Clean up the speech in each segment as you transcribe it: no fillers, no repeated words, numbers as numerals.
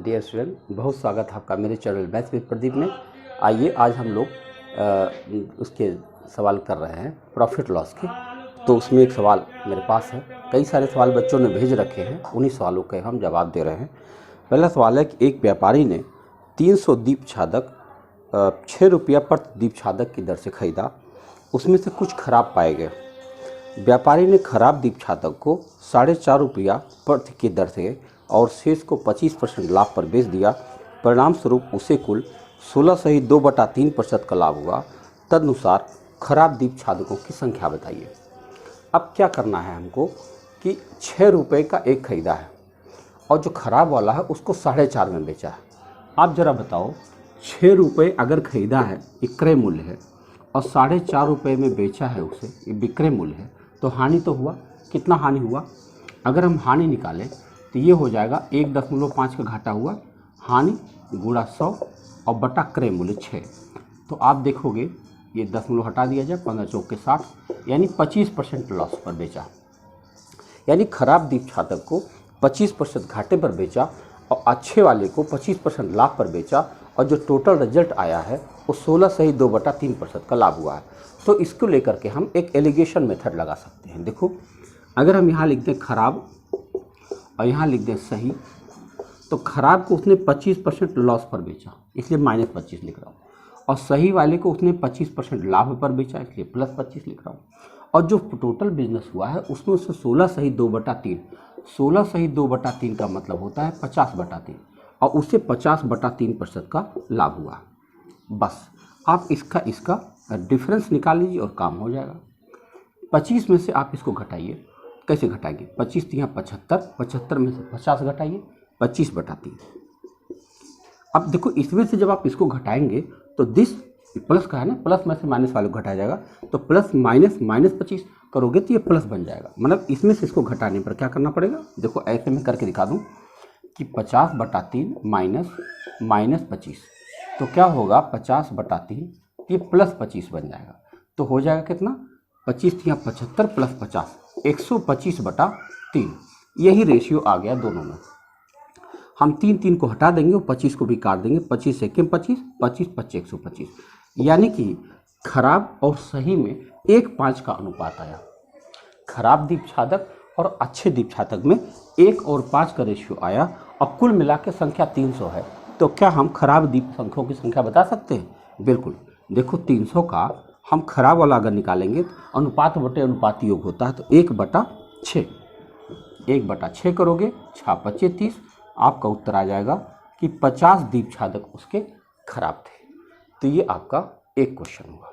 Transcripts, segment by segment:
Dear student, बहुत स्वागत है आपका मेरे चैनल मैथ्स विद प्रदीप में। आइए आज हम लोग उसके सवाल कर रहे हैं प्रॉफिट लॉस के। तो उसमें एक सवाल मेरे पास है, कई सारे सवाल बच्चों ने भेज रखे हैं, उन्हीं सवालों के हम जवाब दे रहे हैं। पहला सवाल है कि एक व्यापारी ने 300 दीप छादक 6 रुपया प्रति दीप छादक की दर से खरीदा। उसमें से कुछ खराब पाए गए। व्यापारी ने खराब दीप छादक को 4.5 रुपया प्रति की दर से और शेष को 25% लाभ पर बेच दिया। परिणाम स्वरूप उसे कुल 16 सही 2/3% का लाभ हुआ। तदनुसार खराब दीप छादकों की संख्या बताइए। अब क्या करना है हमको कि 6 रुपये का एक खरीदा है और जो खराब वाला है उसको 4.5 में बेचा है। आप ज़रा बताओ, 6 रुपये अगर ख़रीदा है, ये क्रय मूल्य है, और 4.5 रुपये में बेचा है उसे, ये विक्रय मूल्य है, तो हानि तो हुआ। कितना हानि हुआ? अगर हम हानि निकालें तो ये हो जाएगा 1.5 का घाटा हुआ, हानि गुणा 100 और बटा क्रय मूल्य 6। तो आप देखोगे ये 10 हटा दिया जाए, 15 चौक के 60, यानी 25% लॉस पर बेचा। यानी खराब दीप छादक को 25% घाटे पर बेचा और अच्छे वाले को 25% लाभ पर बेचा, और जो टोटल रिजल्ट आया है वो 16 सही 2/3% का लाभ हुआ है। तो इसको लेकर के हम एक एलिगेशन मेथड लगा सकते हैं। देखो, अगर हम यहाँ लिख दें खराब और यहाँ लिख दें सही, तो खराब को उसने 25% लॉस पर बेचा, इसलिए -25 लिख रहा हूँ, और सही वाले को उसने 25% लाभ पर बेचा, इसलिए +25 लिख रहा हूँ। और जो टोटल बिजनेस हुआ है उसमें उससे 16 सही 2/3, 16 सही 2/3 का मतलब होता है 50/3, और उससे 50/3% का लाभ हुआ। बस आप इसका डिफरेंस निकाल लीजिए और काम हो जाएगा। 25 में से आप इसको घटाइए। कैसे घटाएंगे? 25 यहाँ 75, 75 में से 50 घटाइए, 25/3। अब देखो, इसमें से जब आप इसको घटाएंगे तो दिस प्लस का है ना, प्लस में से माइनस वाले को घटाया जाएगा, तो प्लस माइनस -25 करोगे तो ये प्लस बन जाएगा। मतलब इसमें से इसको घटाने पर क्या करना पड़ेगा? देखो ऐसे में करके दिखा दूँ कि 50/3 माइनस 25, तो क्या होगा 50/3, ये +25 बन जाएगा। तो हो जाएगा कितना? 25 यहाँ 75 + 50, 125/3। यही रेशियो आ गया दोनों में। हम 3 को हटा देंगे और 25 को भी काट देंगे। 25 से 25, 25 5 125, यानी कि खराब और सही में 1:5 का अनुपात आया। खराब दीप छादक और अच्छे दीप छादक में 1 और 5 का रेशियो आया, और कुल मिला के संख्या 300 है। तो क्या हम खराब दीप संख्याओं की संख्या बता सकते हैं? बिल्कुल। देखो, 300 का हम खराब वाला अगर निकालेंगे तो अनुपात बटे अनुपात योग होता है, तो 1/6, 1/6 करोगे, 6 25 30, आपका उत्तर आ जाएगा कि 50 दीप छादक उसके खराब थे। तो ये आपका एक क्वेश्चन हुआ।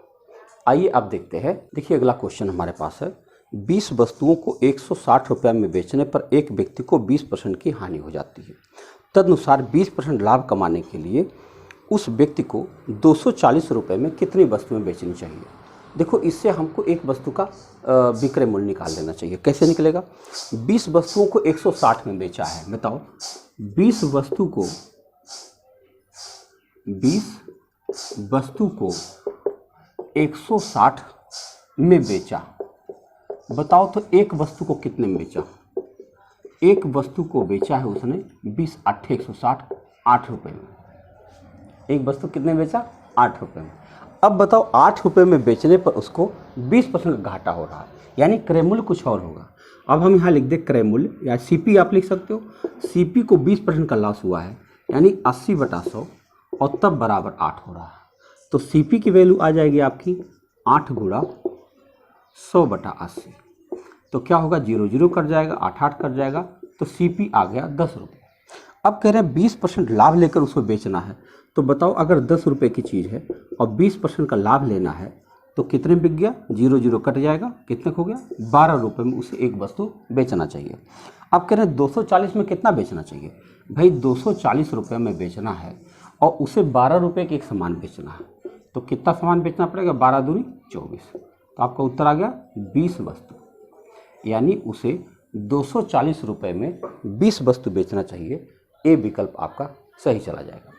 आइए अब देखते हैं। देखिए, अगला क्वेश्चन हमारे पास है, 20 वस्तुओं को 160 रुपये में बेचने पर एक व्यक्ति को 20% की हानि हो जाती है। तदनुसार 20% लाभ कमाने के लिए उस व्यक्ति को 240 रुपये में कितनी वस्तुएं बेचनी चाहिए? देखो, इससे हमको एक वस्तु का विक्रय मूल्य निकाल लेना चाहिए। कैसे निकलेगा? 20 वस्तुओं को 160 में बेचा है। बताओ, 20 वस्तु को 160 में बेचा। बताओ तो एक वस्तु को कितने में बेचा? एक वस्तु को बेचा है उसने 20 8 160, 8 रुपये में। एक वस्तु कितने में बेचा? 8 रुपये में। अब बताओ, 8 रुपये में बेचने पर उसको 20% का घाटा हो रहा है, यानी क्रय मूल्य कुछ और होगा। अब हम यहाँ लिख दे क्रय मूल्य, या सीपी आप लिख सकते हो। सीपी को 20% का लॉस हुआ है, यानी 80/100, और तब बराबर 8 हो रहा है। तो सीपी की वैल्यू आ जाएगी आपकी 8 गुणा 100/80। तो क्या होगा? 0 0 कट जाएगा, 8 8 कट जाएगा, तो सीपी आ गया 10 रुपये। अब कह रहे हैं 20% लाभ लेकर उसको बेचना है। तो बताओ, अगर 10 रुपये की चीज़ है और 20% का लाभ लेना है तो कितने बिक गया? 0 0 कट जाएगा, कितने हो गया? 12 रुपये में उसे एक वस्तु बेचना चाहिए। अब कह रहे हैं 240 में कितना बेचना चाहिए? भाई 240 रुपये में बेचना है और उसे 12 रुपये के एक सामान बेचना है, तो कितना सामान बेचना पड़ेगा? 12 दूनी 24। तो आपका उत्तर आ गया 20 वस्तु, यानी उसे 240 रुपये में 20 वस्तु बेचना चाहिए। ये विकल्प आपका सही चला जाएगा।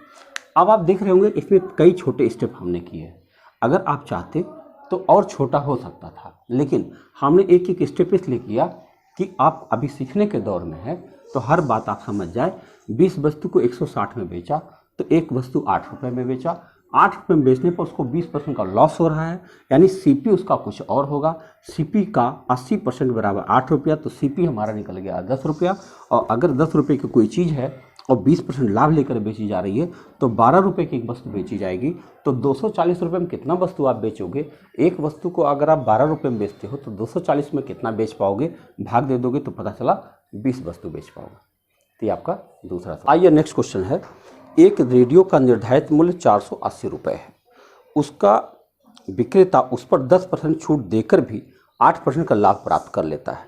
अब आप देख रहे होंगे इसमें कई छोटे स्टेप हमने किए हैं। अगर आप चाहते तो और छोटा हो सकता था, लेकिन हमने एक एक स्टेप इसलिए किया कि आप अभी सीखने के दौर में हैं, तो हर बात आप समझ जाए, 20 वस्तु को 160 में बेचा तो एक वस्तु 8 रुपये में बेचा, 8 रुपये में बेचने पर उसको 20% का लॉस हो रहा है, यानी सीपी उसका कुछ और होगा। सीपी का 80% बराबर 8 रुपया, तो सीपी हमारा निकल गया 10 रुपया। और अगर 10 रुपये की कोई चीज़ है और 20% लाभ लेकर बेची जा रही है तो 12 रुपये की एक वस्तु बेची जाएगी। तो 240 रुपये में कितना वस्तु आप बेचोगे? एक वस्तु को अगर आप 12 रुपये में बेचते हो तो 240 में कितना बेच पाओगे? भाग दे दोगे तो पता चला 20 वस्तु बेच पाओगे। तो ये आपका दूसरा सवाल। आइए नेक्स्ट क्वेश्चन है, एक रेडियो का निर्धारित मूल्य 480 रुपये है, उसका विक्रेता उस पर 10% छूट देकर भी 8% का लाभ प्राप्त कर लेता है।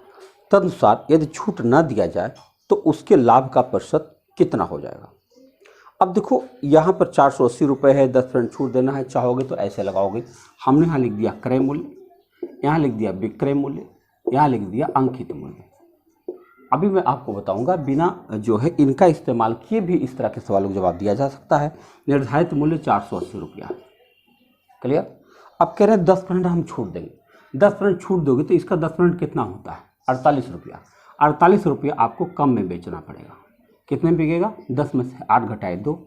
तदनुसार यदि छूट न दिया जाए तो उसके लाभ का प्रतिशत कितना हो जाएगा? अब देखो यहाँ पर 480 रुपये है, 10% छूट देना है, चाहोगे तो ऐसे लगाओगे। हमने यहाँ लिख दिया क्रय मूल्य, यहाँ लिख दिया विक्रय मूल्य, यहाँ लिख दिया अंकित मूल्य। अभी मैं आपको बताऊंगा बिना जो है इनका इस्तेमाल किए भी इस तरह के सवालों का जवाब दिया जा सकता है। निर्धारित मूल्य 480 रुपया, क्लियर। अब कह रहे हैं 10% हम छूट देंगे, 10% छूट दोगे तो इसका 10% कितना होता है? 48 रुपया। 48 रुपया आपको कम में बेचना पड़ेगा। कितने में बिकेगा? 10 में से 8 घटाए 2,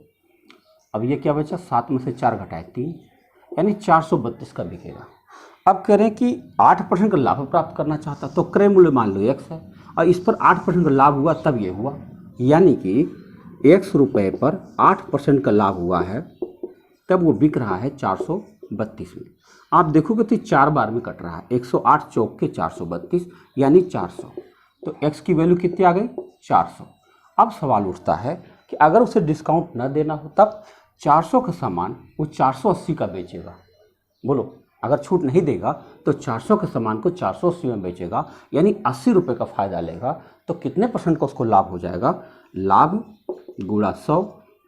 अब ये क्या बचा? 7 में से 4 घटाए 3, यानी 432 का बिकेगा। अब कह रहे हैं कि 8% का लाभ प्राप्त करना चाहता, तो क्रय मूल्य मान लो x है और इस पर 8% का लाभ हुआ तब ये हुआ, यानी कि x रुपये पर 8% का लाभ हुआ है तब वो बिक रहा है 432 में। आप देखोगे तो 4 बार में कट रहा है, 108 चौक के 432 यानी 400। तो x की वैल्यू कितनी आ गई? 400। अब सवाल उठता है कि अगर उसे डिस्काउंट न देना हो तब 400 का सामान वो 480 का बेचेगा। बोलो, अगर छूट नहीं देगा तो 400 के सामान को 480 में बेचेगा, यानी 80 रुपये का फायदा लेगा। तो कितने % का उसको लाभ हो जाएगा? लाभ गुणा 100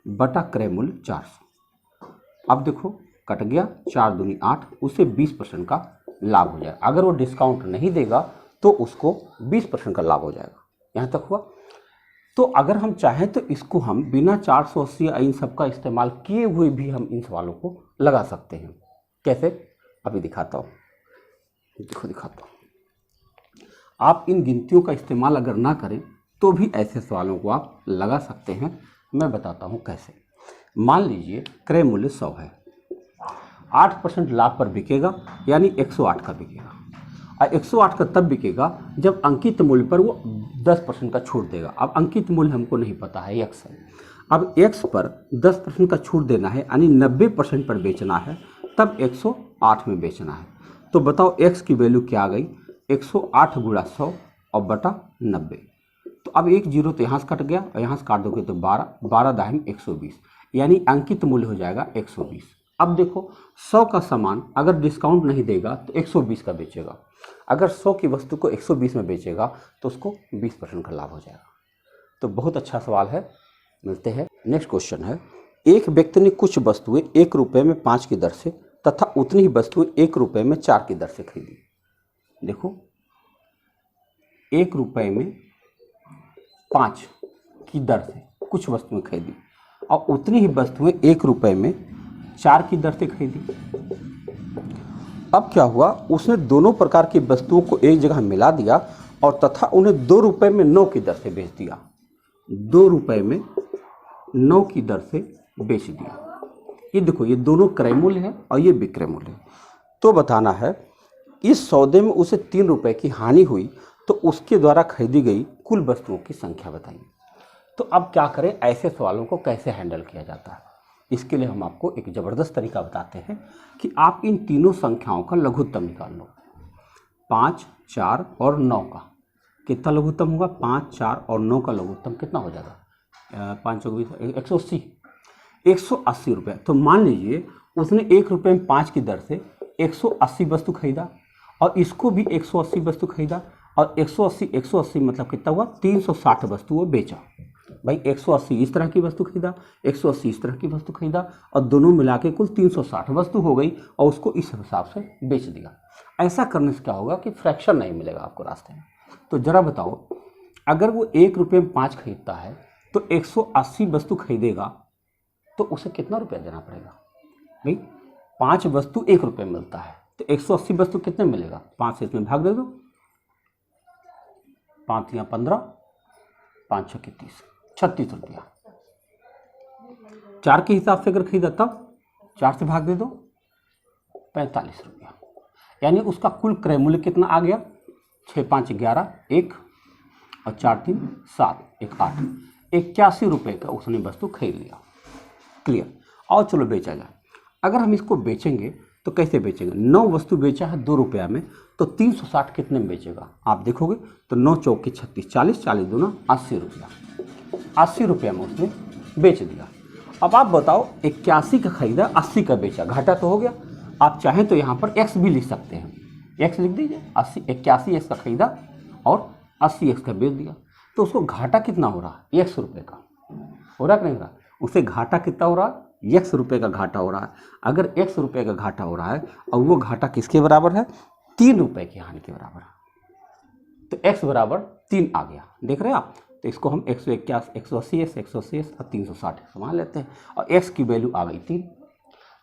बटा क्रय मूल्य 400। अब देखो कट गया, 4 दूनी 8, उसे 20% का लाभ हो जाएगा। अगर वो डिस्काउंट नहीं देगा तो उसको 20% का लाभ हो जाएगा। यहाँ तक हुआ। तो अगर हम चाहें तो इसको हम बिना 480 इन सब का इस्तेमाल किए हुए भी हम इन सवालों को लगा सकते हैं। कैसे? अभी दिखाता हूँ, देखो दिखाता हूँ। आप इन गिनतियों का इस्तेमाल अगर ना करें तो भी ऐसे सवालों को आप लगा सकते हैं। मैं बताता हूँ कैसे। मान लीजिए क्रय मूल्य 100 है, 8% लाभ पर बिकेगा, यानी 108 का बिकेगा। और 108 का तब बिकेगा जब अंकित मूल्य पर वो 10% का छूट देगा। अब अंकित मूल्य हमको नहीं पता है, x है। अब x पर 10% का छूट देना है, यानी 90% पर बेचना है, तब 108 में बेचना है। तो बताओ x की वैल्यू क्या आ गई? 108 गुणा 100 और बटा 90। तो अब एक जीरो तो यहाँ से कट गया और यहाँ से काट दोगे तो 12 दाहिम 120, यानी अंकित मूल्य हो जाएगा 120। अब देखो 100 का सामान अगर डिस्काउंट नहीं देगा तो 120 का बेचेगा। अगर 100 की वस्तु को 120 में बेचेगा तो उसको 20% का लाभ हो जाएगा। तो बहुत अच्छा सवाल है। मिलते हैं। नेक्स्ट क्वेश्चन है, एक व्यक्ति ने कुछ वस्तुएं 1 रुपये में 5 की दर से तथा उतनी ही वस्तुएं 1 रुपये में 4 की दर से खरीदी। देखो 1 रुपये में 5 की दर से कुछ वस्तुएं खरीदी और उतनी ही वस्तुएं 1 रुपये में 4 की दर से खरीदी। अब क्या हुआ? उसने दोनों प्रकार की वस्तुओं को एक जगह मिला दिया और तथा उन्हें 2 रुपये में 9 की दर से बेच दिया। 2 रुपये में 9 की दर से बेच दिया। ये देखो, ये दोनों क्रय मूल्य है और ये विक्रय मूल्य है। तो बताना है इस सौदे में उसे 3 रुपये की हानि हुई तो उसके द्वारा खरीदी गई कुल वस्तुओं की संख्या बताइए। तो अब क्या करें, ऐसे सवालों को कैसे हैंडल किया जाता है? इसके लिए हम आपको एक ज़बरदस्त तरीका बताते हैं कि आप इन तीनों संख्याओं का लघुत्तम निकाल लो। 5, 4 और 9 का कितना लघुत्तम होगा? 5, 4 और 9 का लघुत्तम कितना हो जाएगा? 5 चौक 180, 180 रुपये। तो मान लीजिए उसने 1 रुपये में 5 की दर से 180 वस्तु खरीदा और इसको भी 180 वस्तु खरीदा और 180 मतलब कितना हुआ? 360 वस्तु वो बेचा। भाई 180 इस तरह की वस्तु खरीदा, 180 इस तरह की वस्तु खरीदा और दोनों मिला के कुल 360 वस्तु हो गई और उसको इस हिसाब से बेच दिया। ऐसा करने से क्या होगा कि फ्रैक्शन नहीं मिलेगा आपको रास्ते में। तो जरा बताओ, अगर वो 1 रुपये में 5 खरीदता है तो 180 वस्तु खरीदेगा तो उसे कितना रुपया देना पड़ेगा? भाई 5 वस्तु 1 रुपये में मिलता है तो 180 वस्तु कितने मिलेगा? 5 से इसमें भाग दे दो, 5 या 15, 5 6 30, 36 रुपया। 4 के हिसाब से अगर खरीदा तब 4 से भाग दे दो, 45 रुपया। यानी उसका कुल क्रय मूल्य कितना आ गया? 6 5 11 1 और 4 3 7 1 8, 81 रुपये का उसने वस्तु खरीद लिया। क्लियर। और चलो बेचा जाए। अगर हम इसको बेचेंगे तो कैसे बेचेंगे? 9 वस्तु बेचा है 2 रुपया में, तो 360 कितने में बेचेगा आप देखोगे तो 9 चौके 36, 40 40 दूना 80 रुपया। 80 रुपया में उसने बेच दिया। अब आप बताओ 81 का खरीदा, 80 का बेचा, घाटा तो हो गया। आप चाहें तो यहाँ पर x भी लिख सकते हैं, x लिख दीजिए। 81 x का खरीदा और 80 x का बेच दिया, तो उसको घाटा कितना हो रहा है? x रुपये का हो रहा कि नहीं हो रहा? उसे घाटा कितना हो रहा है? x रुपये का घाटा हो रहा है। अगर x रुपये का घाटा हो रहा है और वो घाटा किसके बराबर है? 3 रुपये की हानि के बराबर है, तो x बराबर 3 आ गया। देख रहे हैं आप? तो इसको हम 181 180 और 360 मान लेते हैं और x की वैल्यू आ गई 3।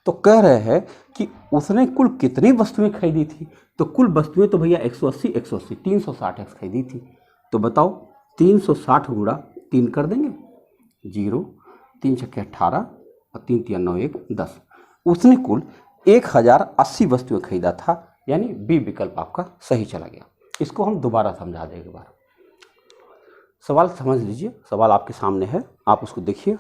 तो कह रहे हैं कि उसने कुल कितनी वस्तुएं खरीदी थी? तो कुल वस्तुएं तो भैया 180 360 x खरीदी थी। तो बताओ 360 गुणा 3 कर देंगे, 0 3 6 18 और 3 3 9 1 10। उसने कुल 1080 वस्तुएं खरीदा था, यानी बी विकल्प आपका सही चला गया। इसको हम दोबारा समझा देंगे। एक बार सवाल समझ लीजिए, सवाल आपके सामने है, आप उसको देखिए।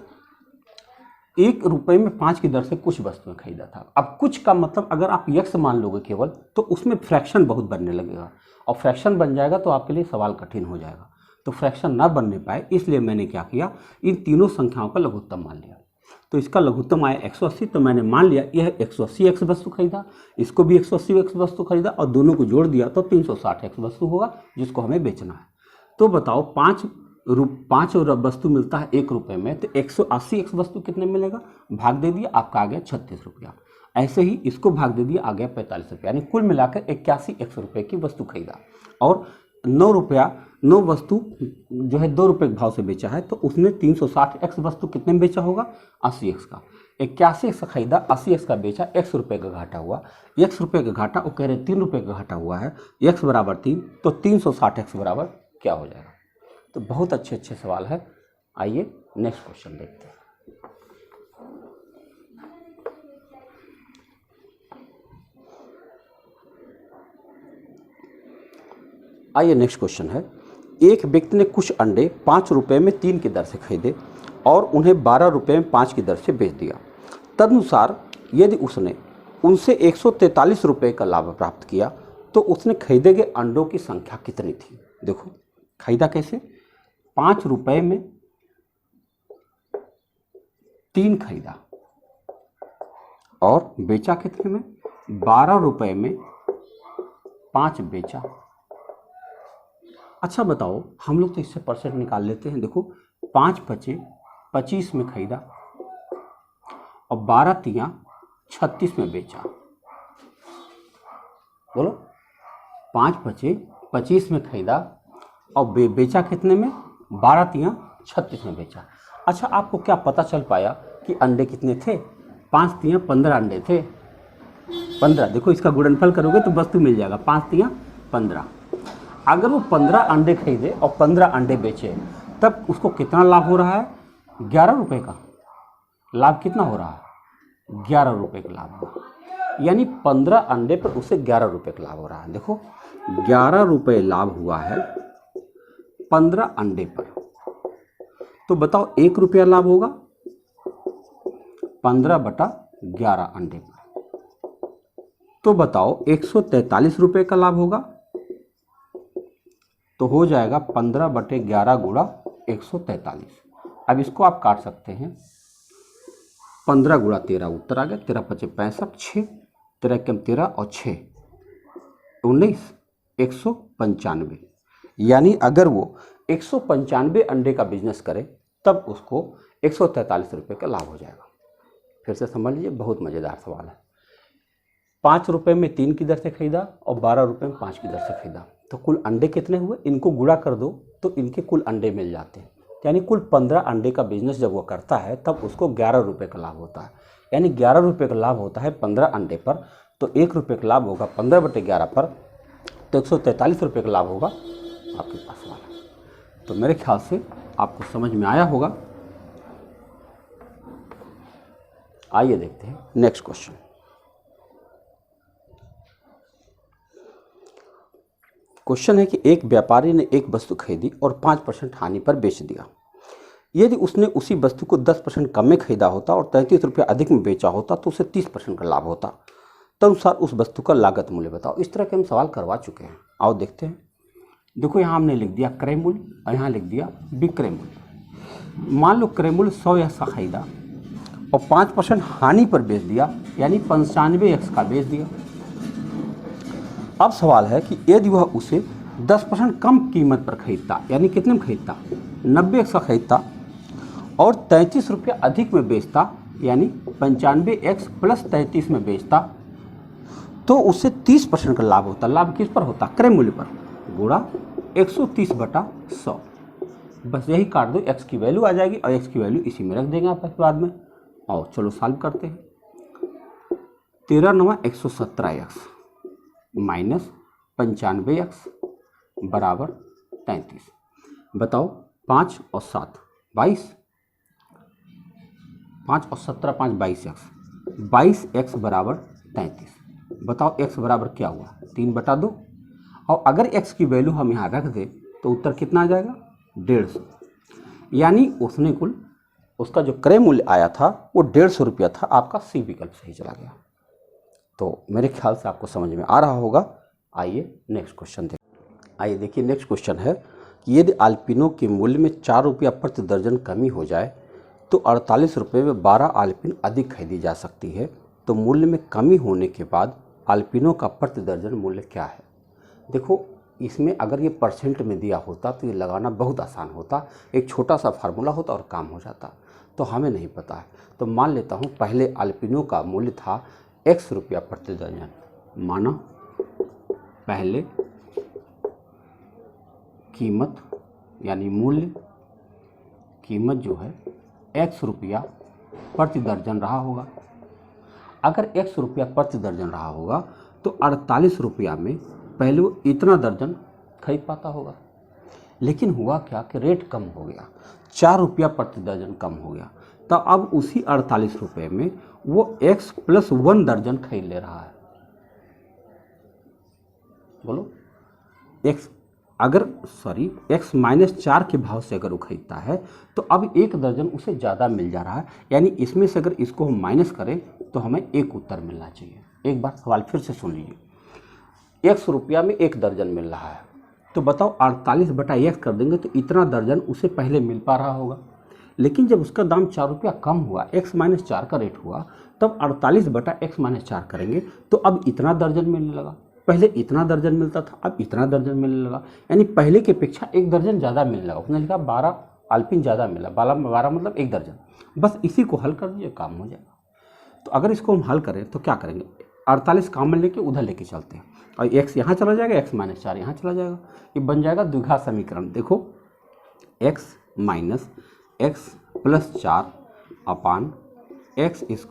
1 रुपये में 5 की दर से कुछ वस्तुएं खरीदा था। अब कुछ का मतलब अगर आप x मान लोगे केवल, तो उसमें फ्रैक्शन बहुत बनने लगेगा, और फ्रैक्शन बन जाएगा तो आपके लिए सवाल कठिन हो जाएगा। तो फ्रैक्शन ना बनने पाए इसलिए मैंने क्या किया, इन तीनों संख्याओं का लघुत्तम मान लिया। तो इसका लघुत्तम आया 180, तो मैंने मान लिया यह 180 x वस्तु खरीदा, इसको भी 180 x वस्तु खरीदा और दोनों को जोड़ दिया तो 360 x वस्तु होगा, जिसको हमें बेचना है। तो बताओ 5 वस्तु मिलता है 1 रुपये में, तो 180 x वस्तु कितने मिलेगा? भाग दे दिया, आपका आ गया 36 रुपया। ऐसे ही इसको भाग दे दिया, आ गया 45 रुपया। यानी कुल मिलाकर 81 x रुपये की वस्तु खरीदा। और 9 वस्तु जो है 2 रुपये के भाव से बेचा है, तो उसने 360 x वस्तु कितने में बेचा होगा? 80 x का। 81 x का खरीदा, 80 x का बेचा, x रुपये का घाटा हुआ। x रुपये का घाटा, वो कह रहे 3 रुपये का घाटा हुआ है, x बराबर 3, तो 360 x बराबर क्या हो जाएगा? तो बहुत अच्छे सवाल है। आइए नेक्स्ट क्वेश्चन देखते हैं। आइए नेक्स्ट क्वेश्चन है। एक व्यक्ति ने कुछ अंडे 5 रुपये में 3 की दर से खरीदे और उन्हें 12 रुपये में 5 की दर से बेच दिया। तदनुसार यदि उसने उनसे 143 रुपये का लाभ प्राप्त किया तो उसने खरीदे गए अंडों की संख्या कितनी थी? देखो खरीदा कैसे? 5 रुपये में 3 खरीदा और बेचा कितने में? 12 रुपये में 5 बेचा। अच्छा बताओ, हम लोग तो इससे परसेंट निकाल लेते हैं। देखो 5 बचे 25 में खरीदा और 12 तियां 36 में बेचा। बोलो 5 बचे 25 में खरीदा और बेचा कितने में? 12 तियां 36 में बेचा। अच्छा आपको क्या पता चल पाया कि अंडे कितने थे? 5 तियां 15 अंडे थे। 15, देखो इसका गुणनफल करोगे तो वस्तु मिल जाएगा, 5 तियां 15। अगर वो 15 अंडे खरीदे और 15 अंडे बेचे, तब उसको कितना लाभ हो रहा है? 11 रुपये का लाभ। कितना हो रहा है? 11 रुपये का लाभ हुआ। यानी 15 अंडे पर उसे 11 रुपये का लाभ हो रहा है। देखो 11 रुपये लाभ हुआ है 15 अंडे पर। तो बताओ 1 रुपया लाभ होगा 15/11 अंडे पर। तो बताओ 143 रुपये का लाभ होगा, तो हो जाएगा 15/11 गुणा 143। अब इसको आप काट सकते हैं। 15 गुणा 13 उत्तर आ गया। 13 × 5 = 6, 13 × 13 और 6 19, 195। यानी अगर वो 195 अंडे का बिजनेस करे तब उसको 143 रुपये का लाभ हो जाएगा। फिर से समझ लीजिए, बहुत मज़ेदार सवाल है। 5 रुपये में 3 की दर से खरीदा और 12 रुपये में 5 की दर से खरीदा, तो कुल अंडे कितने हुए? इनको गुणा कर दो तो इनके कुल अंडे मिल जाते हैं। यानी कुल 15 अंडे का बिजनेस जब वो करता है तब उसको 11 रुपये का लाभ होता है। यानी 11 रुपये का लाभ होता है 15 अंडे पर, तो 1 रुपये का लाभ होगा 15/11 पर, तो 143 रुपये का लाभ होगा आपके पास वाला। तो मेरे ख्याल से आपको समझ में आया होगा। आइए देखते हैं नेक्स्ट क्वेश्चन। क्वेश्चन है कि एक व्यापारी ने एक वस्तु खरीदी और 5% हानि पर बेच दिया। यदि उसने उसी वस्तु को 10% कम में खरीदा होता और 33 रुपये अधिक में बेचा होता तो उसे 30% का लाभ होता। तदनुसार उस वस्तु का लागत मूल्य बताओ। इस तरह के हम सवाल करवा चुके हैं, आओ देखते हैं। देखो यहाँ हमने लिख दिया क्रय मूल्य और यहाँ लिख दिया विक्रय मूल्य। मान लो क्रय मूल्य 100 x का खरीदा और 5% हानि पर बेच दिया, यानी 95 x का बेच दिया। अब सवाल है कि यदि वह उसे 10% कम कीमत पर खरीदता, यानी कितने में खरीदता, 90 x का खरीदता और 33 रुपये अधिक में बेचता, यानी 95x + 33 में बेचता, तो उससे 30% का लाभ होता। लाभ किस पर होता, क्रय मूल्य पर, गुणा 130/100। बस यही काट दो, x की वैल्यू आ जाएगी और x की वैल्यू इसी में रख देंगे आप बाद में। और चलो सॉल्व करते हैं। 13 9 117x माइनस 95x बराबर 33। बताओ 5 और 7 22, 5 और 17 5 22x, 22x बराबर 33। बताओ x बराबर क्या हुआ, 3/2। और अगर x की वैल्यू हम यहाँ रख दें तो उत्तर कितना आ जाएगा, 150। यानी उसने कुल उसका जो क्रय मूल्य आया था वो 150 रुपया था। आपका सी विकल्प सही चला गया। तो मेरे ख्याल से आपको समझ में आ रहा होगा। आइए नेक्स्ट क्वेश्चन देखिए। आइए देखिए नेक्स्ट क्वेश्चन है कि यदि आल्पिनों के मूल्य में 4 रुपया प्रति दर्जन कमी हो जाए तो 48 रुपये में 12 आल्पिन अधिक खरीदी जा सकती है, तो मूल्य में कमी होने के बाद आल्पिनों का प्रति दर्जन मूल्य क्या है। देखो इसमें अगर ये परसेंट में दिया होता तो ये लगाना बहुत आसान होता, एक छोटा सा फार्मूला होता और काम हो जाता। तो हमें नहीं पता है, तो मान लेता हूँ पहले आल्पिनों का मूल्य था x रुपया प्रति दर्जन। माना पहले कीमत यानी मूल्य, कीमत जो है x रुपया प्रति दर्जन रहा होगा। अगर x रुपया प्रति दर्जन रहा होगा तो 48 रुपया में पहले वो इतना दर्जन खरीद पाता होगा। लेकिन हुआ क्या कि रेट कम हो गया, 4 रुपया प्रति दर्जन कम हो गया। तो अब उसी 48 रुपये में वो x + 1 दर्जन खरीद ले रहा है। बोलो x -4 के भाव से अगर वो खरीदता है तो अब 1 दर्जन उसे ज़्यादा मिल जा रहा है। यानी इसमें से अगर इसको हम माइनस करें तो हमें एक उत्तर मिलना चाहिए। एक बार सवाल फिर से सुन लीजिए। x रुपया में 1 दर्जन मिल रहा है, तो बताओ 48/x कर देंगे तो इतना दर्जन उसे पहले मिल पा रहा होगा। लेकिन जब उसका दाम 4 रुपया कम हुआ, x - 4 का रेट हुआ, तब 48/x - 4 करेंगे तो अब इतना दर्जन मिलने लगा। पहले इतना दर्जन मिलता था, अब इतना दर्जन मिलने लगा, यानी पहले की अपेक्षा 1 दर्जन ज़्यादा मिलने लगा। उसने लिखा 12 आल्पिन ज़्यादा मिला, 12 मतलब 1 दर्जन। बस इसी को हल कर दीजिए, काम हो जाएगा। तो अगर इसको हम हल करें तो क्या करेंगे, 48 कॉमन लेके उधर लेके चलते हैं और x यहाँ चला जाएगा, x - 4 यहाँ चला जाएगा। ये बन जाएगा द्विघात समीकरण। देखो x - x + 4 अपान x² -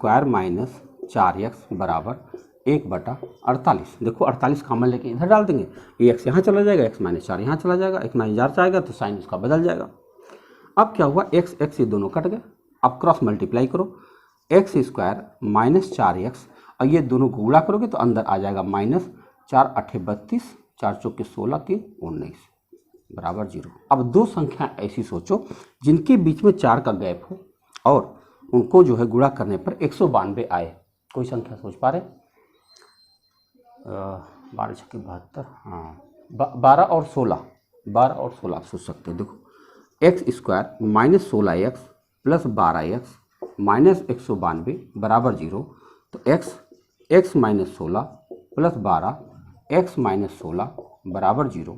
4x बराबर 1/48। देखो 48 कॉमन लेके इधर डाल देंगे, ये x यहाँ चला जाएगा, x - 4 यहाँ चला जाएगा, x - 4 जाएगा तो साइन उसका बदल जाएगा। अब क्या हुआ, x ये दोनों कट गए। अब क्रॉस मल्टीप्लाई करो, x² - 4x और ये दोनों को गुणा करोगे तो अंदर आ जाएगा -4 8 32, 4 चौके 16 3 19 बराबर 0। अब दो संख्या ऐसी सोचो जिनके बीच में 4 का गैप हो और उनको जो है गुणा करने पर 192 आए। कोई संख्या सोच पा रहे, 12 6 72, हाँ 12 और 16 आप सोच सकते हैं। देखो x² - 16x + 12x - 192 बराबर 0। तो x - 16 + 12 x - 16 बराबर 0।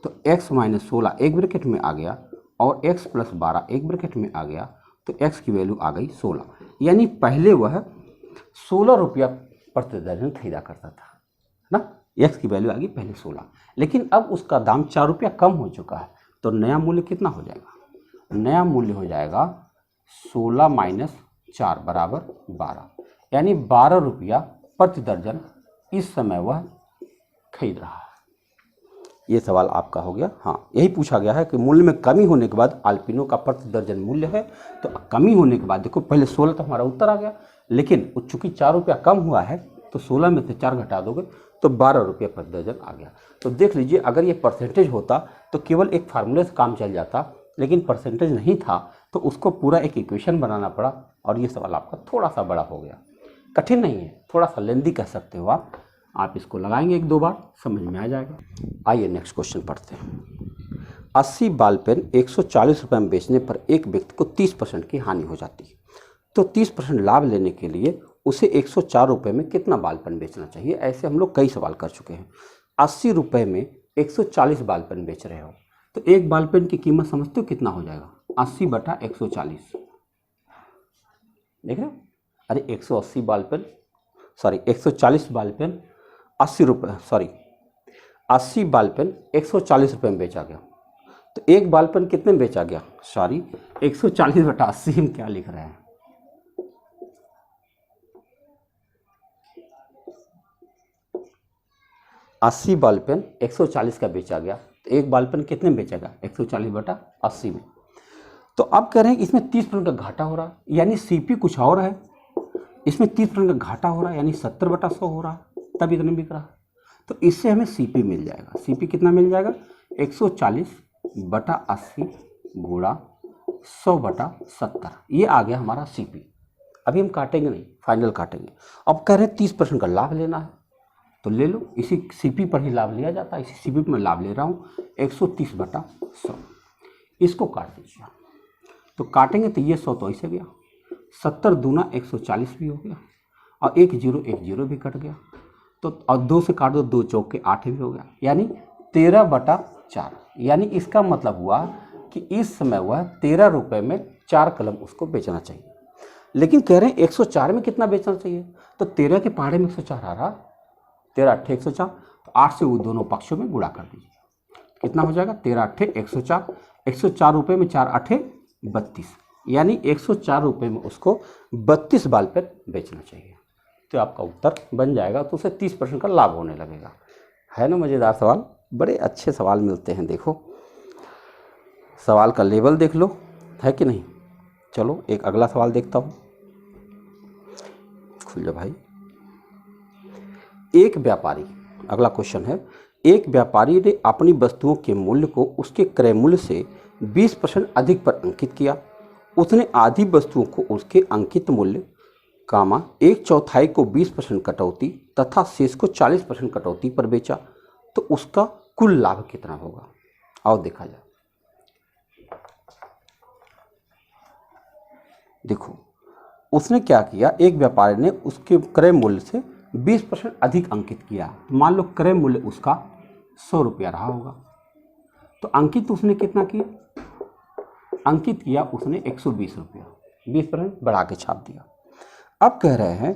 तो x - 16 एक ब्रैकेट में आ गया और x + 12 एक ब्रैकेट में आ गया, तो x की वैल्यू आ गई 16। यानी पहले वह 16 रुपया प्रति दर्जन खरीदा करता था ना, x की वैल्यू आ गई पहले 16। लेकिन अब उसका दाम 4 रुपया कम हो चुका है, तो नया मूल्य कितना हो जाएगा, नया मूल्य हो जाएगा 16 - 4 बराबर 12, यानी 12 रुपया प्रति दर्जन इस समय वह खरीद रहा है। ये सवाल आपका हो गया। हाँ, यही पूछा गया है कि मूल्य में कमी होने के बाद अल्पिनो का प्रति दर्जन मूल्य है। तो कमी होने के बाद देखो, पहले 16 तो हमारा उत्तर आ गया, लेकिन चूँकि 4 रुपया कम हुआ है तो 16 में से 4 घटा दोगे तो 12 रुपये प्रति दर्जन आ गया। तो देख लीजिए, अगर ये परसेंटेज होता तो केवल एक फार्मूले से काम चल जाता, लेकिन परसेंटेज नहीं था तो उसको पूरा एक इक्वेशन बनाना पड़ा, और ये सवाल आपका थोड़ा सा बड़ा हो गया। कठिन नहीं है, थोड़ा सा लेंदी कह सकते हो आप इसको लगाएंगे 1-2 बार समझ में आ जाएगा। आइए नेक्स्ट क्वेश्चन पढ़ते हैं। 80 बॉल पेन 140 रुपये में बेचने पर एक व्यक्ति को 30% की हानि हो जाती है, तो 30% लाभ लेने के लिए उसे 104 रुपये में कितना बॉल पेन बेचना चाहिए? ऐसे हम लोग कई सवाल कर चुके हैं। 80 रुपये में 140 बॉल पेन बेच रहे हो, तो एक बॉल पेन की कीमत समझते हो कितना हो जाएगा? 80/140, देख रहे हो? अरे 180 ball pen, sorry 140 ball pen 80 रुपये, सॉरी 80 बॉल पेन 140 रुपये में बेचा गया, तो एक बॉल पेन कितने में बेचा गया? सॉरी 140/80 हम क्या लिख रहे हैं? 80 बॉल पेन 140 का बेचा गया, तो एक बॉल पेन कितने में बेचेगा? 140/80 में। तो अब कह रहे हैं कि इसमें 30% का घाटा हो रहा है, यानी सीपी कुछ और है, इसमें 30% का घाटा हो रहा है, यानी 70/100 हो रहा है, तब इतने बिक रहा है। तो इससे हमें सीपी मिल जाएगा। सीपी कितना मिल जाएगा? 140/80 गुणा 100/70, ये आ गया हमारा सीपी। अभी हम काटेंगे नहीं, फाइनल काटेंगे। अब कह रहे हैं 30% का लाभ लेना है, तो ले लो, इसी सीपी पर ही लाभ लिया जाता है, इसी सीपी पर मैं लाभ ले रहा हूँ 130/100। इसको काट दीजिए, तो काटेंगे तो ये 100 तो ऐसे गया, 70 दूना 140 भी हो गया, और 1 0 भी कट गया, तो और 2 से काट दो, 2 चौके 8 भी हो गया, यानी 13/4। यानी इसका मतलब हुआ कि इस समय वह 13 रुपये में 4 कलम उसको बेचना चाहिए। लेकिन कह रहे हैं 104 में कितना बेचना चाहिए? तो 13 के पहाड़े में 104 आ रहा, 13 8 104, तो 8 से वो दोनों पक्षों में गुणा कर दीजिए, कितना हो जाएगा? 13 8 104, 104 रुपये में 4 8 32, यानी 104 रुपये में उसको 32 बॉल पेन बेचना चाहिए। तो आपका उत्तर बन जाएगा, तो उसे 30% का लाभ होने लगेगा। है ना मज़ेदार सवाल? बड़े अच्छे सवाल मिलते हैं। देखो सवाल का लेवल देख लो, है कि नहीं? चलो एक अगला सवाल देखता हूँ, खुल जा भाई। एक व्यापारी, अगला क्वेश्चन है, एक व्यापारी ने अपनी वस्तुओं के मूल्य को उसके क्रय मूल्य से 20% अधिक पर अंकित किया। उसने आधी वस्तुओं को उसके अंकित मूल्य, 1/4 को 20% कटौती तथा शेष को 40% कटौती पर बेचा, तो उसका कुल लाभ कितना होगा? आओ देखा जाए। देखो उसने क्या किया, एक व्यापारी ने उसके क्रय मूल्य से 20% अधिक अंकित किया। मान लो क्रय मूल्य उसका 100 रुपया रहा होगा, तो अंकित उसने कितना किया? अंकित किया उसने 120 रुपया, 20% बढ़ा के छाप दिया। अब कह रहे हैं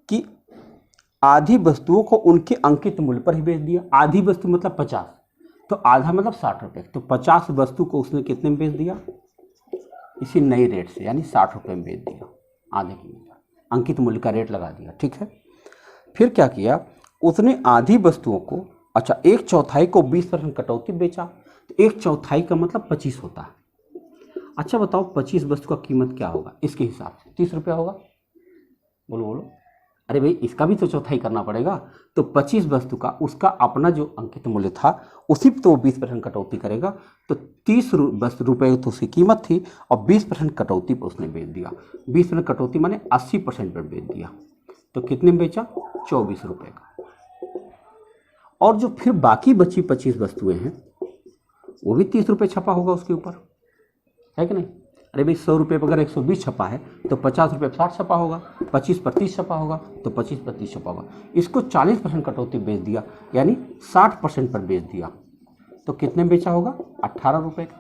कि आधी वस्तुओं को उनके अंकित मूल्य पर ही बेच दिया। आधी वस्तु मतलब 50, तो आधा मतलब 60 रुपये, तो 50 वस्तु को उसने कितने में बेच दिया? इसी नई रेट से, यानी 60 रुपये में बेच दिया, आधे की अंकित मूल्य का रेट लगा दिया, ठीक है। फिर क्या किया, उसने आधी वस्तुओं को, अच्छा 1/4 को 20% कटौती बेचा, तो 1/4 का मतलब 25 होता है। अच्छा बताओ 25 वस्तु का कीमत क्या होगा इसके हिसाब से? 30 रुपया होगा। बोलो बोलो, अरे भाई इसका भी तो चौथाई करना पड़ेगा, तो 25 वस्तु का उसका अपना जो अंकित मूल्य था उसी पर तो 20% कटौती करेगा, तो 30 रुपये तो उसकी कीमत थी और 20% कटौती पर उसने बेच दिया। 20% कटौती माने 80% पर बेच दिया, तो कितने में बेचा? 24 रुपये का। और जो फिर बाकी बची 25 वस्तुएं हैं वो भी 30 रुपये छपा होगा उसके ऊपर, है कि नहीं? अरे भाई 100 रुपये पर अगर 120 छपा है तो 50 रुपये पर 60 छपा होगा, 25 पर 30 छपा होगा, तो 25 पर 30 छपा होगा। इसको 40% कटौती बेच दिया, यानी 60% पर बेच दिया, तो कितने बेचा होगा? 18 रुपये का।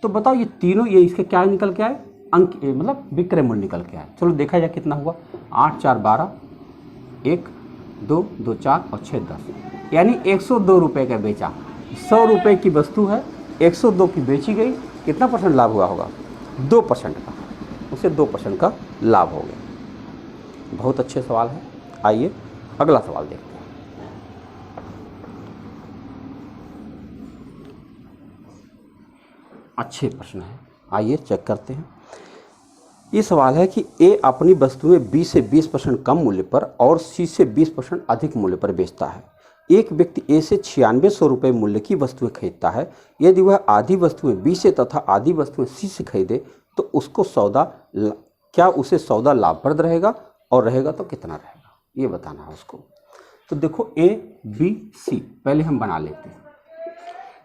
तो बताओ ये तीनों, ये इसके क्या निकल के आए? अंक, मतलब विक्रय मूल्य निकल के आए। चलो देखा जाए कितना हुआ। 8 4 12, 1 2 2 4 और 6 10, यानी 102 रुपये का बेचा। 100 रुपये की वस्तु है, 102 की बेची गई, कितना परसेंट लाभ हुआ होगा? 2% का, उसे 2% का लाभ हो गया। बहुत अच्छे सवाल है। आइए अगला सवाल देखते हैं। अच्छे प्रश्न हैं, आइए चेक करते हैं। ये सवाल है कि ए अपनी वस्तुएं बी से 20% कम मूल्य पर और सी से 20% अधिक मूल्य पर बेचता है। एक व्यक्ति ए से 9600 रुपये मूल्य की वस्तुएं खरीदता है। यदि वह आधी वस्तुएं बी से तथा आधी वस्तुएं सी से खरीदे तो उसको क्या उसे सौदा लाभप्रद रहेगा, और रहेगा तो कितना रहेगा, ये बताना है उसको। तो देखो ए बी सी पहले हम बना लेते हैं।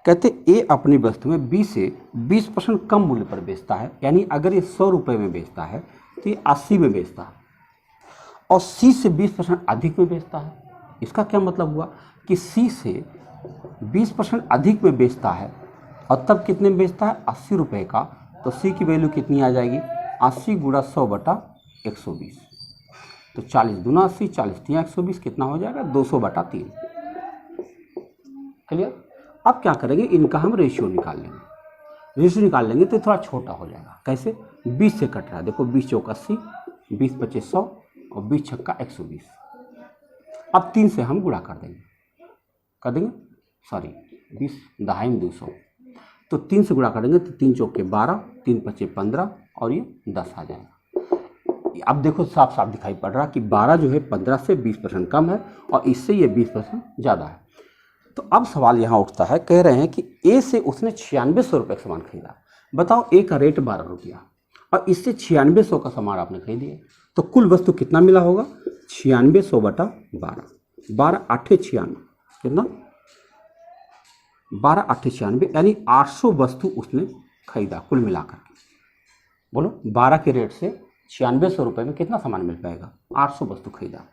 कहते ए अपनी वस्तुएं बी से 20% कम मूल्य पर बेचता है, यानी अगर ये 100 रुपये में बेचता है तो ये 80 में बेचता है, और सी से 20% अधिक में बेचता है। इसका क्या मतलब हुआ कि सी से 20% अधिक में बेचता है, और तब कितने में बेचता है, 80 रुपये का। तो सी की वैल्यू कितनी आ जाएगी, 80 गुणा 100/120। तो 40 दूना 80, 40 तिया 120, कितना हो जाएगा, 200/3। क्लियर। अब क्या करेंगे, इनका हम रेशियो निकाल लेंगे। रेशियो निकाल लेंगे तो थोड़ा छोटा हो जाएगा। कैसे, 20 से कट रहा है, देखो 20 चौक 80, 20 पच्चीस 100 और 20 छक्का 120। अब 3 से हम गुणा कर देंगे, सॉरी 20 दहाई में 200, तो 3 से गुणा करेंगे तो 3 चौके 12, 3 पच्चीस 15 और ये 10 आ जाएगा। अब देखो साफ साफ दिखाई पड़ रहा कि 12 जो है 15 से 20% कम है, और इससे ये 20% ज़्यादा है। तो अब सवाल यहाँ उठता है, कह रहे हैं कि ए से उसने 9600 रुपये का सामान खरीदा। बताओ ए का रेट 12 रुपया और इससे 9600 का सामान आपने खरीद लिया, तो कुल वस्तु कितना मिला होगा, 9600/12, 12 8 96, कितना 12 8 96, यानी 800 वस्तु उसने खरीदा कुल मिलाकर के। बोलो 12 के रेट से 9600 रुपये में कितना सामान मिल पाएगा, 800 वस्तु खरीदा।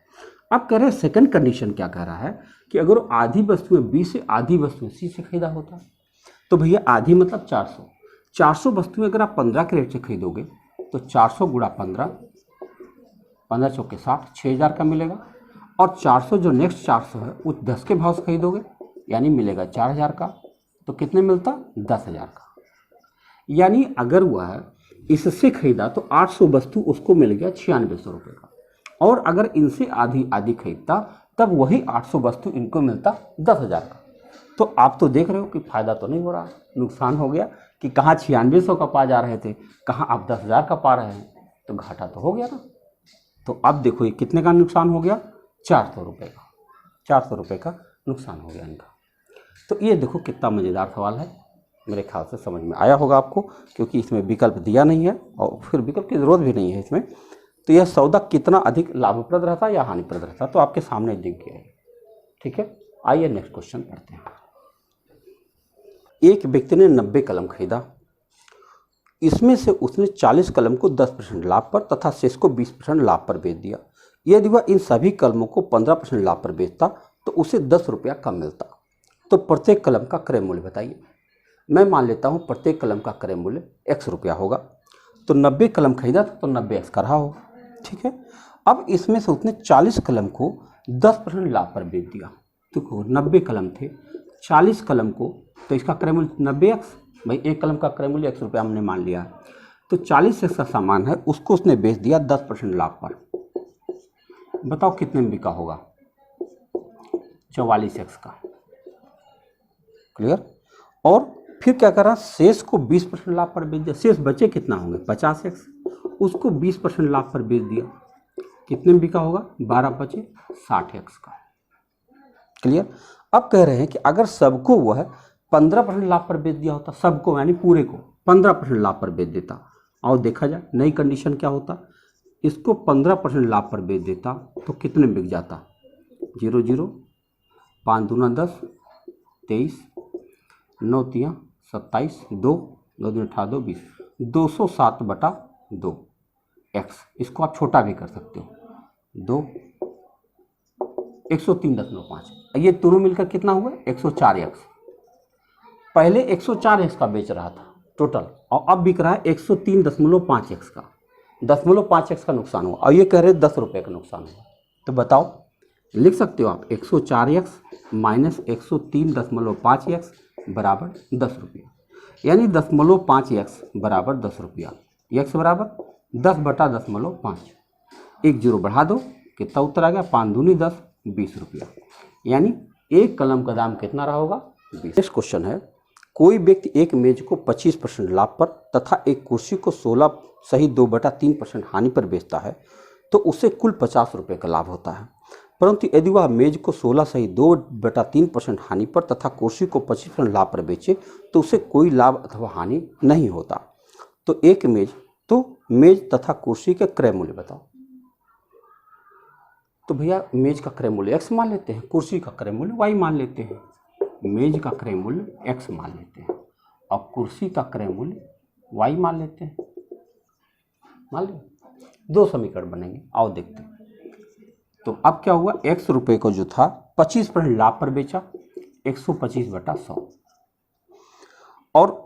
अब कह रहे हैं सेकंड कंडीशन क्या कह रहा है कि अगर आधी वस्तुएं बी से आधी वस्तुएं सी से खरीदा होता, तो भैया आधी मतलब 400 वस्तुएं अगर आप 15 के रेट से खरीदोगे तो 400 गुणा 15, 15 चौके 60, 6000 का मिलेगा। और 400 जो नेक्स्ट 400 है वो 10 के भाव से खरीदोगे, यानी मिलेगा 4000 का। तो कितने मिलता, 10000 का। यानी अगर वह इससे खरीदा तो 800 वस्तु उसको मिल गया 9600 रुपये का, और अगर इनसे आधी आधी खरीदता तब वही 800 वस्तु इनको मिलता 10000 का। तो आप तो देख रहे हो कि फ़ायदा तो नहीं हो रहा, नुकसान हो गया कि कहाँ 9600 का पा जा रहे थे, कहाँ आप 10000 का पा रहे हैं, तो घाटा तो हो गया ना। तो अब देखो ये कितने का नुकसान हो गया, 400 रुपये का, 400 रुपये का नुकसान हो गया इनका। तो ये देखो कितना मज़ेदार सवाल है, मेरे ख्याल से समझ में आया होगा आपको, क्योंकि इसमें विकल्प दिया नहीं है और फिर विकल्प की ज़रूरत भी नहीं है इसमें। तो यह सौदा कितना अधिक लाभप्रद रहता या हानिप्रद रहता, तो आपके सामने दिख गया है। ठीक है, आइए नेक्स्ट क्वेश्चन पढ़ते हैं। एक व्यक्ति ने 90 कलम खरीदा, इसमें से उसने 40 कलम को 10% लाभ पर तथा शेष को 20% लाभ पर बेच दिया। यदि वह इन सभी कलमों को 15% लाभ पर बेचता तो उसे 10 रुपया कम मिलता। तो प्रत्येक कलम का क्रय मूल्य बताइए। मैं मान लेता हूँ प्रत्येक कलम का क्रय मूल्य x रुपया होगा। तो 90 कलम खरीदा तो 90x का रहा होगा। ठीक है, अब इसमें से उसने 40 कलम को 10% लाभ पर बेच दिया। तो 90 कलम थे, 40 कलम को, तो इसका क्रय मूल्य 90x, भाई एक कलम का क्रय मूल्य x रुपया हमने मान लिया। तो 40x का सामान है, उसको उसने बेच दिया 10% लाभ पर। बताओ कितने में बिका होगा, 44x का। क्लियर। और फिर क्या करा, शेष को 20% लाभ पर बेच दिया। शेष बचे कितना होंगे, 50x, उसको 20% लाभ पर बेच दिया। कितने में बिका होगा, 12 बचे 60x का। क्लियर। अब कह रहे हैं कि अगर सबको वह 15% लाभ पर बेच दिया होता, सबको यानी पूरे को 15% लाभ पर बेच देता, और देखा जाए नई कंडीशन क्या होता, इसको 15% लाभ पर बेच देता तो कितने में बिक जाता, 0 0, 5 दूना 10, 23, 9 तिया 27, 2 2 दूना 18, 20, 207/2 x। इसको आप छोटा भी कर सकते हो, 2 103.5। ये दोनों मिलकर कितना हुआ, 104x। पहले 104x का बेच रहा था टोटल, और अब बिक रहा है 103.5x का। 0.5x का नुकसान हुआ, और ये कह रहे 10 रुपये का नुकसान हुआ। तो बताओ, लिख सकते हो आप 104x माइनस 103.5x बराबर 10 रुपया, यानी 0.5x बराबर 10 रुपया। x बराबर 10/10.5, 1 0 बढ़ा दो, कितना उत्तर आ गया, 5 दूनी 10, 20 रुपया। यानी एक कलम का दाम कितना रहा होगा, 20। नेक्स्ट क्वेश्चन है, कोई व्यक्ति एक मेज को 25% लाभ पर तथा एक कुर्सी को 16 सही 2/3% हानि पर बेचता है तो उसे कुल 50 रुपये का लाभ होता है। परंतु यदि वह मेज को 16 सही 2/3% हानि पर तथा कुर्सी को 25% लाभ पर बेचे तो उसे कोई लाभ अथवा हानि नहीं होता। तो एक मेज तथा कुर्सी के क्रय मूल्य बताओ। तो भैया मेज का क्रय मूल्य x मान लेते हैं, कुर्सी का क्रय मूल्य y मान लेते हैं। मेज का क्रय मूल्य x मान लेते हैं और कुर्सी का क्रय मूल्य y मान लेते हैं। मान लो 2 समीकरण बनेंगे, आओ देखते हैं। तो अब क्या हुआ, x रुपये को जो था 25% लाभ पर बेचा 125/100 और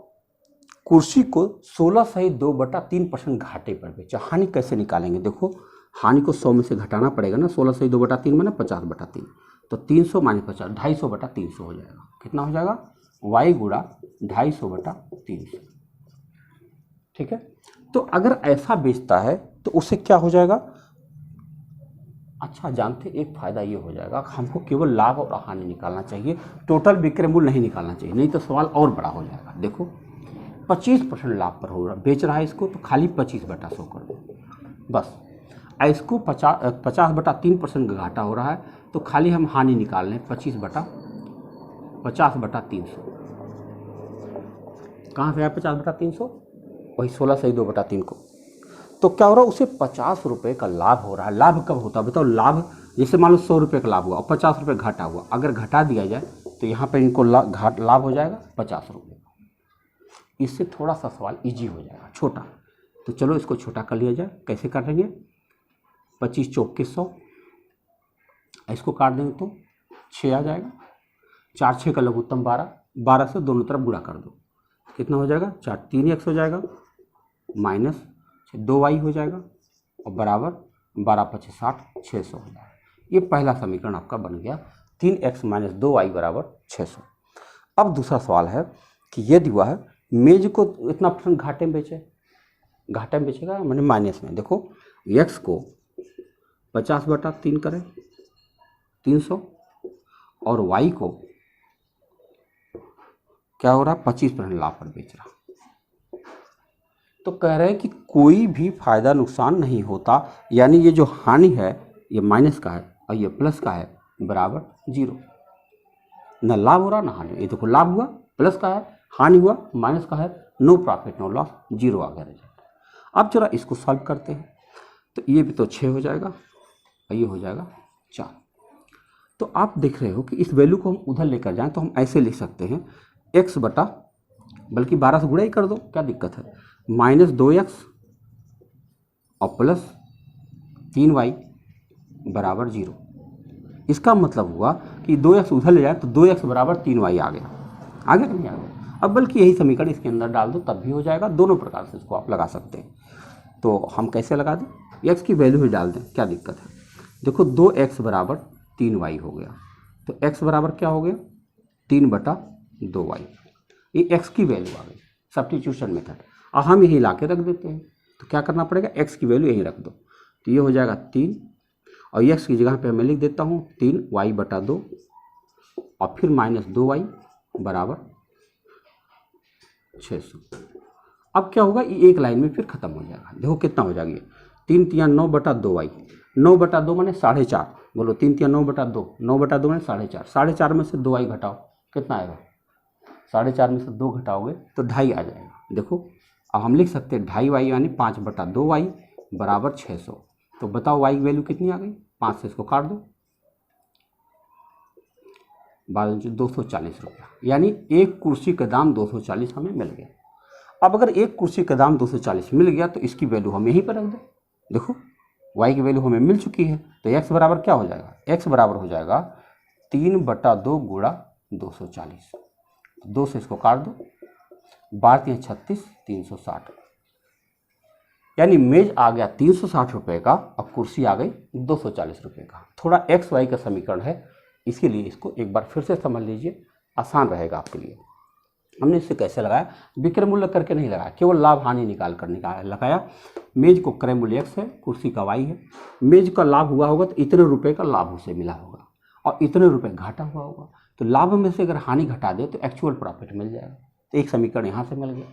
कुर्सी को 16 सही 2/3% घाटे पर बेचा। हानि कैसे निकालेंगे, देखो हानि को 100 में से घटाना पड़ेगा ना, 16 सही 2/3 माने 50/3, तो 300 माइनस 50 250/300 हो जाएगा। कितना हो जाएगा, y गुणा 250/300। ठीक है, तो अगर ऐसा बेचता है तो उसे क्या हो जाएगा, अच्छा जानते एक फायदा ये हो जाएगा, हमको केवल लाभ और हानि निकालना चाहिए, टोटल विक्रय मूल्य नहीं निकालना चाहिए, नहीं तो सवाल और बड़ा हो जाएगा। देखो 25% लाभ पर हो रहा बेच रहा है इसको, तो खाली 25/100 कर दो बस। इसको 50/3% का घाटा हो रहा है तो खाली हम हानि निकाल लें 50/300। कहाँ से आया 50/300, वही 16 सही 2/3 को। तो क्या हो रहा है, उसे 50 रुपये का लाभ हो रहा है। लाभ कब होता है बताओ, लाभ जैसे मान लो 100 रुपये का लाभ हुआ और 50 रुपये घाटा हुआ, अगर घटा दिया जाए तो यहाँ पे इनको लाभ हो जाएगा 50 रुपये। इससे थोड़ा सा सवाल इजी हो जाएगा, छोटा। तो चलो इसको छोटा कर लिया जाए, कैसे काटेंगे, 25 चौक के 100, इसको काट देंगे तो 6 आ जाएगा, 4 6 का लघुत्तम 12, 12 से दोनों तरफ गुणा कर दो, कितना हो जाएगा, 4 3 x हो जाएगा माइनस 2y हो जाएगा और बराबर 12 25 60 600 हो जाएगा। ये पहला समीकरण आपका बन गया, 3x माइनस 2y बराबर 600। अब दूसरा सवाल है कि यदि वह मेज को इतना % घाटे में बेचे, घाटे में बेचेगा मैंने माइनस में, देखो x को 50/3 करें 300 और y को क्या हो रहा 25% लाभ पर बेच रहा, तो कह रहे हैं कि कोई भी फायदा नुकसान नहीं होता, यानी ये जो हानि है ये माइनस का है और ये प्लस का है बराबर 0। न लाभ हो रहा ना हानि, ये देखो लाभ हुआ प्लस का है, हानि हुआ माइनस का है, नो प्रॉफिट नो लॉस, 0 आ गया रिजल्ट। अब जरा इसको सॉल्व करते हैं, तो ये भी तो 6 हो जाएगा और ये हो जाएगा 4। तो आप देख रहे हो कि इस वैल्यू को हम उधर लेकर जाएं तो हम ऐसे लिख सकते हैं x बटा, बल्कि 12 से गुणा ही कर दो, क्या दिक्कत है, माइनस 2x और प्लस 3y बराबर 0। इसका मतलब हुआ कि 2x उधर ले जाए तो 2x बराबर 3y आ गया, आगे नहीं आ गया। अब बल्कि यही समीकरण इसके अंदर डाल दो तब भी हो जाएगा, दोनों प्रकार से इसको आप लगा सकते हैं। तो हम कैसे लगा दें, x की वैल्यू ही डाल दें, क्या दिक्कत है। देखो 2x बराबर 3y हो गया, तो x बराबर क्या हो गया 3/2y, ये x की वैल्यू आ गई, सब्स्टिट्यूशन मेथड। अब हम यही ला के रख देते हैं, तो क्या करना पड़ेगा, x की वैल्यू यहीं रख दो, तो ये हो जाएगा 3 और x की जगह पे मैं लिख देता हूँ 3y/2 और फिर माइनस 2y बराबर 600। अब क्या होगा, ये एक लाइन में फिर खत्म हो जाएगा। देखो कितना हो जाएगा, 3 3 9/2y, 9/2 माने 4.5, बोलो 3 3 9/2, 9/2 माने 4.5, 4.5 में से 2y घटाओ, कितना आएगा, 4.5 में से 2 घटाओगे तो 2.5 आ जाएगा। देखो अब हम लिख सकते हैं 2.5y यानी 5/2y बराबर 600। तो बताओ y की वैल्यू कितनी आ गई, 5 से इसको काट दो, 240 रुपया, यानी एक कुर्सी का दाम 240 हमें मिल गया। अब अगर एक कुर्सी का दाम 240 मिल गया तो इसकी वैल्यू हम यहीं पर रख दें। देखो y की वैल्यू हमें मिल चुकी है, तो x बराबर क्या हो जाएगा, x बराबर हो जाएगा 3/2 गुणा 240, 2 से इसको काट दो, 12 3 36 360, यानी मेज आ गया 360 रुपये का और कुर्सी आ गई 240 रुपये का। थोड़ा एक्स वाई का समीकरण है, इसके लिए इसको एक बार फिर से समझ लीजिए, आसान रहेगा आपके लिए। हमने इससे कैसे लगाया, विक्रय मूल्य करके नहीं लगाया, केवल लाभ हानि निकाल कर लगाया। मेज को क्रय मूल्य x है, कुर्सी का y है। मेज का लाभ हुआ होगा तो इतने रुपए का लाभ उसे मिला होगा और इतने रुपए घाटा हुआ होगा, तो लाभ में से अगर हानि घटा दे तो एक्चुअल प्रॉफिट मिल जाएगा। तो एक समीकरण यहाँ से मिल गया।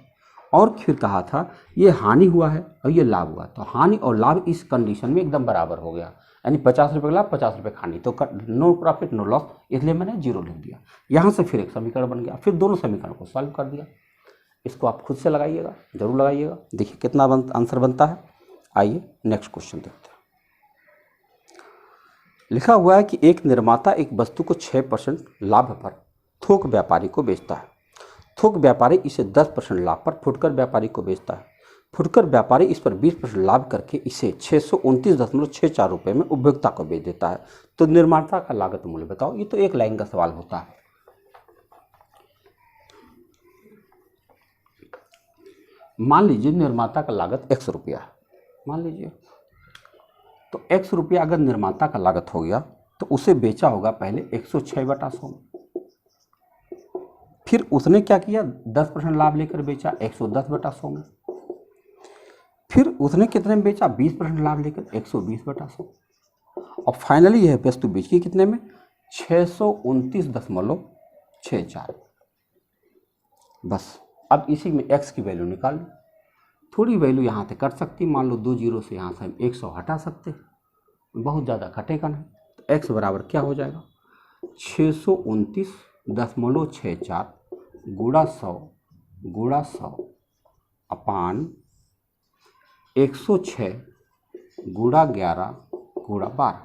और फिर कहा था ये हानि हुआ है और ये लाभ हुआ, तो हानि और लाभ इस कंडीशन में एकदम बराबर हो गया, यानी 50 रुपये का लाभ 50 रुपये हानि, तो नो प्रॉफिट नो लॉस, इसलिए मैंने 0 लिख दिया। यहाँ से फिर एक समीकरण बन गया, फिर दोनों समीकरण को सॉल्व कर दिया। इसको आप खुद से लगाइएगा, जरूर लगाइएगा, देखिए कितना आंसर बनता है। आइए नेक्स्ट क्वेश्चन देखते हैं। लिखा हुआ है कि एक निर्माता एक वस्तु को 6% लाभ पर थोक व्यापारी को बेचता है। थोक व्यापारी इसे 10% लाभ पर फुटकर व्यापारी को बेचता है। फुटकर व्यापारी इस पर 20% लाभ करके इसे 629.64 रुपये में उपभोक्ता को बेच देता है। तो निर्माता का लागत मूल्य बताओ। ये तो एक लाइन का सवाल होता है। मान लीजिए निर्माता का लागत x रुपया है, मान लीजिए, तो x रुपया अगर निर्माता का लागत हो गया तो उसे बेचा होगा पहले 106/100 में। फिर उसने क्या किया, 10% लाभ लेकर बेचा 110/100 में। फिर उसने कितने में बेचा, 20% लाभ लेकर 120/100। और फाइनली यह वस्तु बेची कितने में, 629.64। बस अब इसी में x की वैल्यू निकाल लो। थोड़ी वैल्यू यहाँ से कट सकती, मान लो 2 जीरो से यहाँ से हम 100 हटा सकते, बहुत ज़्यादा कटेगा नहीं। तो x बराबर क्या हो जाएगा, 629.64 गुणा 100 अपान 106 गुणा 11 गुणा 12,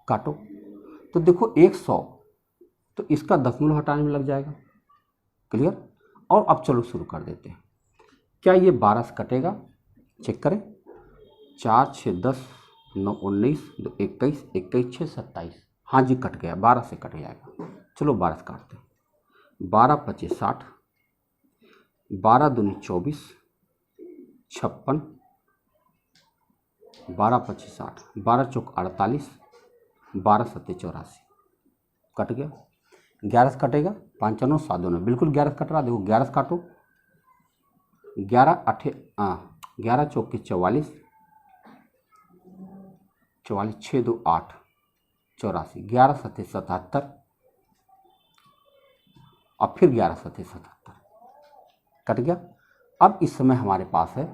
काटो तो देखो 100, तो इसका दशमलव हटाने में लग जाएगा। क्लियर। और अब चलो शुरू कर देते हैं। क्या ये 12 से कटेगा, चेक करें। 4 6 10 9 19 2 21 21 6 27, हाँ जी कट गया, 12 से कट जाएगा। चलो 12 से काटते हैं। 12 25 60, 12 दूनी 24 56, 12 25 60, 12 चौक 48, 12 सत्ते 84, कट गया। 11 से कटेगा, 5 9 7 2 बिल्कुल 11 से कट रहा, देखो 11 से काटो। 11 चौक 44, 44 6 2 8 84, 11 सत्ते 77 और फिर 11 सत्ते 77, कट गया। अब इस समय हमारे पास है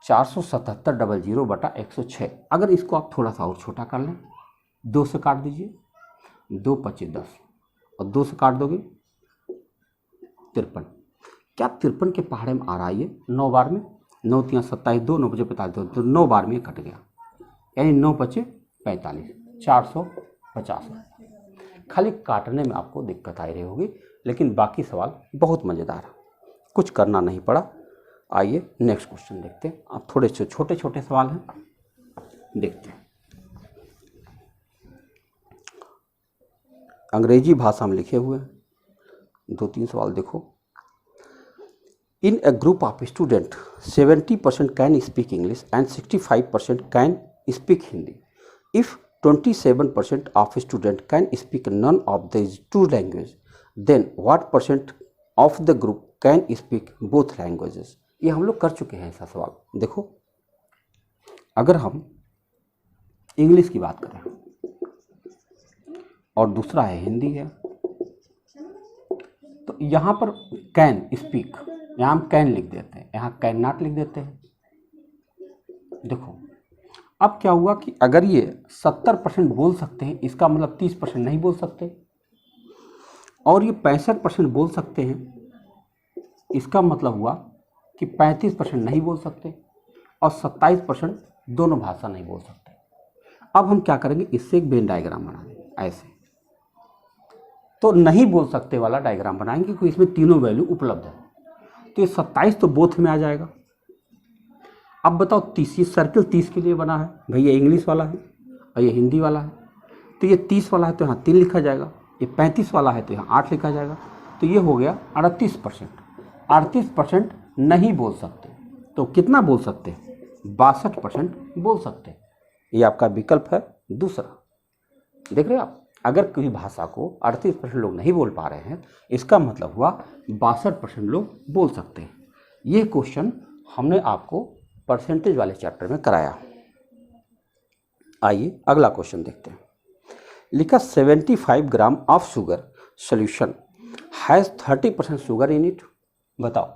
477.00/106। अगर इसको आप थोड़ा सा और छोटा कर लें, 2 से काट दीजिए, 2 25 10 और 2 से काट दोगे 53। क्या 53 के पहाड़े में आ रहा है ये 9 बार में, 9 3 27 2 9 5 45 2, तो 9 बार में कट गया, यानी 9 5 45, 450। खाली काटने में आपको दिक्कत आई रही होगी, लेकिन बाकी सवाल बहुत मज़ेदार है, कुछ करना नहीं पड़ा। आइए नेक्स्ट क्वेश्चन देखते हैं। अब थोड़े से छोटे छोटे सवाल हैं, देखते हैं। अंग्रेजी भाषा में लिखे हुए हैं, 2-3 सवाल देखो। In a group of student 70% can speak English and 65% can speak Hindi. If 27% of student can speak none of these 2 language, then what percent of the group can speak both languages. ये हम लोग कर चुके हैं ऐसा सवाल। देखो अगर हम इंग्लिश की बात करें और दूसरा है हिंदी है, तो यहाँ पर कैन स्पीक, यहाँ हम कैन लिख देते हैं, यहाँ कैन नॉट लिख देते हैं। देखो अब क्या हुआ कि अगर ये 70% बोल सकते हैं, इसका मतलब 30% नहीं बोल सकते, और ये 65% बोल सकते हैं, इसका मतलब हुआ कि 35% नहीं बोल सकते, और 27% दोनों भाषा नहीं बोल सकते। अब हम क्या करेंगे, इससे एक वेन डायग्राम बना देंगे ऐसे। तो नहीं बोल सकते वाला डायग्राम बनाएंगे क्योंकि इसमें तीनों वैल्यू उपलब्ध है। तो ये 27 तो बोथ में आ जाएगा। अब बताओ 30, ये सर्किल 30 के लिए बना है भाई, ये इंग्लिश वाला है और ये हिंदी वाला है। तो ये 30 वाला है तो यहाँ 3 लिखा जाएगा, ये 35 वाला है तो यहाँ 8 लिखा जाएगा। तो ये हो गया 38%। 38% नहीं बोल सकते, तो कितना बोल सकते हैं, 62% बोल सकते हैं। ये आपका विकल्प है दूसरा। देख रहे हो आप, अगर कोई भाषा को 38% लोग नहीं बोल पा रहे हैं, इसका मतलब हुआ 62% लोग बोल सकते हैं। ये क्वेश्चन हमने आपको परसेंटेज वाले चैप्टर में कराया। आइए अगला क्वेश्चन देखते हैं। लिखा 75 gram of sugar solution has 30% sugar in it बताओ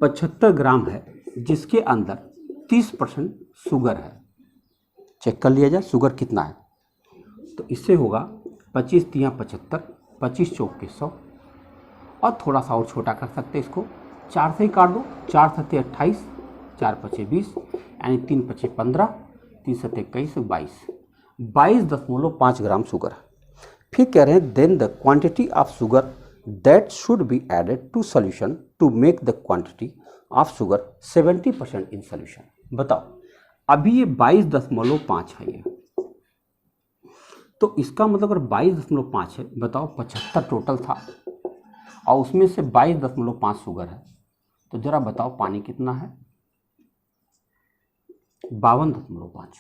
75 ग्राम है जिसके अंदर 30% शुगर है। चेक कर लिया जाए शुगर कितना है। तो इससे होगा 25 तियाँ 75, 25 चौक के 100, और थोड़ा सा और छोटा कर सकते हैं इसको, 4 से ही काट दो, 4 सत्ते 28, 4 पचे 20, यानी 3 पचे 15, 3 सत्ते 21, 22.5 ग्राम शुगर है। फिर कह रहे हैं then the quantity of sugar that should be added to solution to make the quantity of sugar 70% in solution. बताओ अभी ये 22.5 है ये, तो इसका मतलब अगर 22.5 है, बताओ 75 टोटल था और उसमें से 22.5 शुगर है, तो जरा बताओ पानी कितना है? 52.5।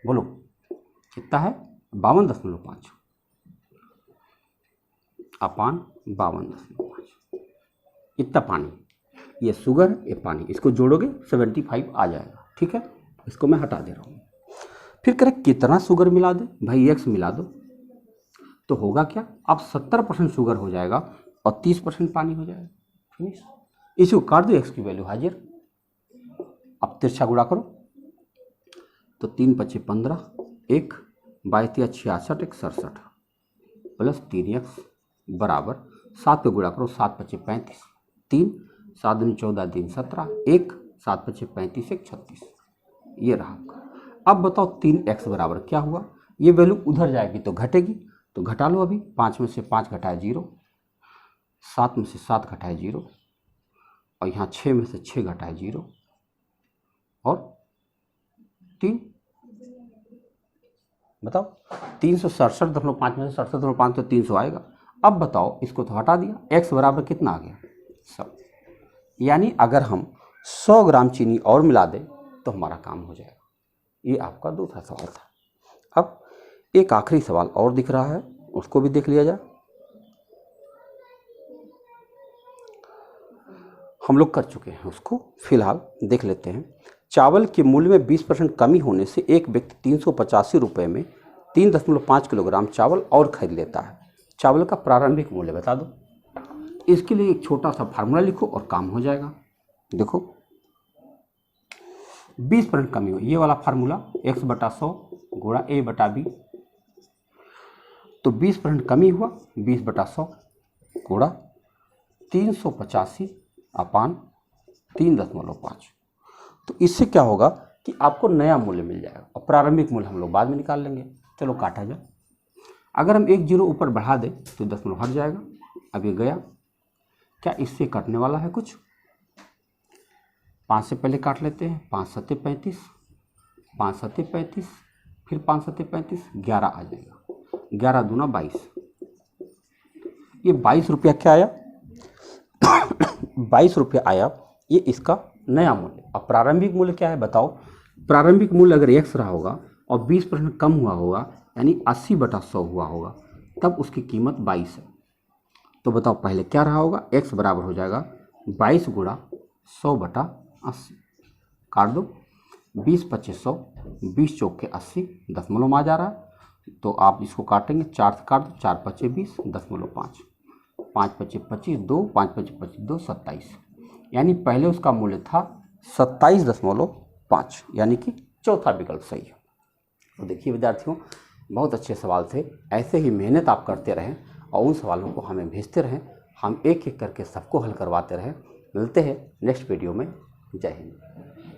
बोलो कितना है? 52.5 अपान 52.5, इतना पानी। ये शुगर, ये पानी, इसको जोड़ोगे 75 आ जाएगा। ठीक है, इसको मैं हटा दे रहा हूँ। फिर करें कितना शुगर मिला दे? भाई x मिला दो, तो होगा क्या? अब 70% शुगर हो जाएगा और 30% पानी हो जाएगा। फिनिश। इसको काट दो, x की वैल्यू हाजिर। अब तिरछा गुणा करो, तो 3 पचे 15, 1 22 66, 1 67 प्लस 3x बराबर 7 पे गुणा करो, 7 पचे 35, 3 7 दूनी 14, 3 17, 1 7 पचे 35, 1 36। ये रहा। अब बताओ 3x बराबर क्या हुआ? ये वैल्यू उधर जाएगी तो घटेगी, तो घटा लो। अभी 5 में से 5 घटाए 0, 7 में से 7 घटाए 0, और यहाँ 6 में से 6 घटाए 0 और 3। बताओ 367.5 में से 67.5 तो 300 आएगा। अब बताओ इसको तो हटा दिया, x बराबर कितना आ गया? 100। यानी अगर हम 100 ग्राम चीनी और मिला दें तो हमारा काम हो जाएगा। ये आपका दूसरा सवाल था। अब एक आखिरी सवाल और दिख रहा है, उसको भी देख लिया जाए। हम लोग कर चुके हैं उसको, फिलहाल देख लेते हैं। चावल के मूल्य में 20% कमी होने से एक व्यक्ति 385 रुपये में 3.5 किलोग्राम चावल और खरीद लेता है। चावल का प्रारंभिक मूल्य बता दो। इसके लिए एक छोटा सा फार्मूला लिखो और काम हो जाएगा। देखो 20% कमी हो, ये वाला फार्मूला x/100 गुणा a/b, तो 20% कमी हुआ 20/100 गुणा 385 अपान 3.5। तो इससे क्या होगा कि आपको नया मूल्य मिल जाएगा और प्रारंभिक मूल्य हम लोग बाद में निकाल लेंगे। चलो काटा जाए। अगर हम 1 जीरो ऊपर बढ़ा दें तो 10 हट जाएगा। अब ये गया, क्या इससे कटने वाला है कुछ? 5 से पहले काट लेते हैं। 5 सत्ते 35, 5 सत्ते 35, फिर 5 सत्ते 35, 11 आ जाएगा। 11 दूना 22। ये 22 रुपया क्या आया? 22 रुपया आया, ये इसका नया मूल्य। अब प्रारंभिक मूल्य क्या है बताओ? प्रारंभिक मूल्य अगर x रहा होगा और 20% कम हुआ होगा, यानी 80/100 हुआ होगा, तब उसकी कीमत 22 है। तो बताओ पहले क्या रहा होगा? x बराबर हो जाएगा 22 गुणा 100/80। काट दो, 20 पच्चीस 100, 20 चौक के 80, दशमलव में आ जा रहा है, तो आप इसको काटेंगे। 4 से काट दो, 4 पचे 20, 0.5, 5 पचे 25, 2 5 पचे 25, 2 27। यानी पहले उसका मूल्य था 27.5, यानी कि चौथा विकल्प सही है। तो देखिए विद्यार्थियों, बहुत अच्छे सवाल थे। ऐसे ही मेहनत आप करते रहें और उन सवालों को हमें भेजते रहें। हम एक एक करके सबको हल करवाते रहें। मिलते हैं नेक्स्ट वीडियो में। जय हिंद।